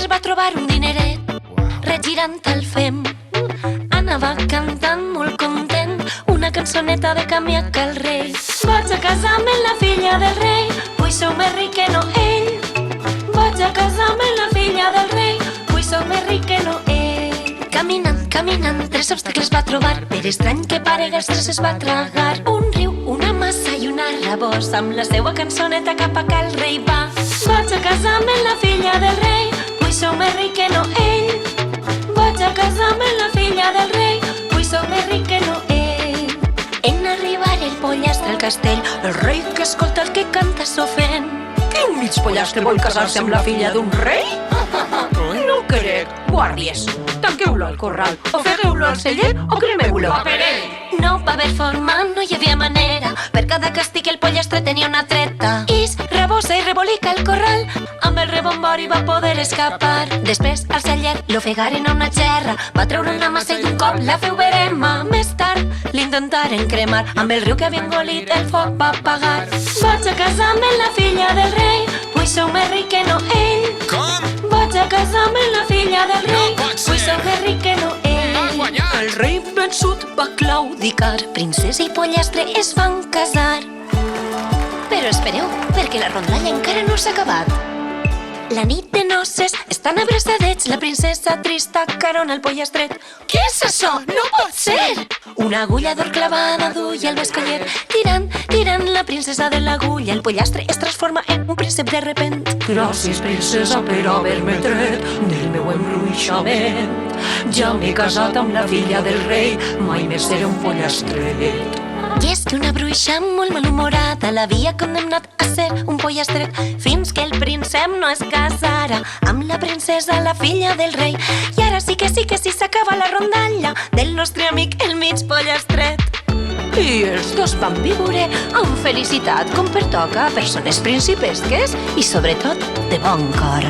pollastre es va trobar un dineret regirant el fem. Anava cantant molt content una cançoneta de camí a cal rei. Vaig a casar-me amb la filla del rei, vull ser més ric que no ell. Vaig a casar-me amb la filla del rei, vull ser més ric que no ell. Caminant, caminant, 3 obstacles va trobar, per estrany que parega els 3 es va tragar. Un riu, una massa i una rabós, amb la seua cançoneta cap a cal rei va. Vaig a casar-me amb la filla del rei, vull ser més ric que no ell. Vaig a casar-me amb la filla del rei, vull ser més ric que no ell. En arribar el pollastre al castell, el rei que escolta el que canta s'ofèn. Quin mig pollastre vol casar-se amb la filla d'un rei? No ho crec. Guàrdies, tanqueu-lo al corral, ofegueu-lo al celler o cremeu-lo. No va haver forma, no hi havia manera. Per cada càstig el pollastre tenia una treta. Is, rebossa i rebolica el corral, amb el rebombori va poder escapar. Després al celler l'ofegaren a una gerra, va treure una massa i d'un cop la feu verema. Més tard l'intentaren cremar, amb el riu que havia engolit el foc va apagar. Vaig a casar-me amb la filla del rei, vull ser més ric que no ell. Com? Vaig a casar-me amb la filla del rei, vull ser més ric que no ell. El rei vençut va claudicar, Princesa i pollastre es van casar. Però espereu, perquè la rondalla encara no s'ha acabat. La nit de noces estan abraçadets, la princesa trista carona el pollastret. Què és això? No pot ser! Una agulla d'or clavada duia el bescollet. Tirant, tirant la princesa de l'agulla, el pollastre es transforma en un príncep de repent. gràcies, princesa, per haver-me tret del meu embruixament. Ja m'he casat amb la filla del rei, mai més seré un pollastre. I és que una bruixa molt malhumorada l'havia condemnat a ser un pollastret fins que el príncep no es casara amb la princesa, la filla del rei. I ara sí que s'acaba la rondalla del nostre amic el mig pollastret. I els dos van viure amb felicitat, com pertoca a persones principesques i sobretot de bon cor.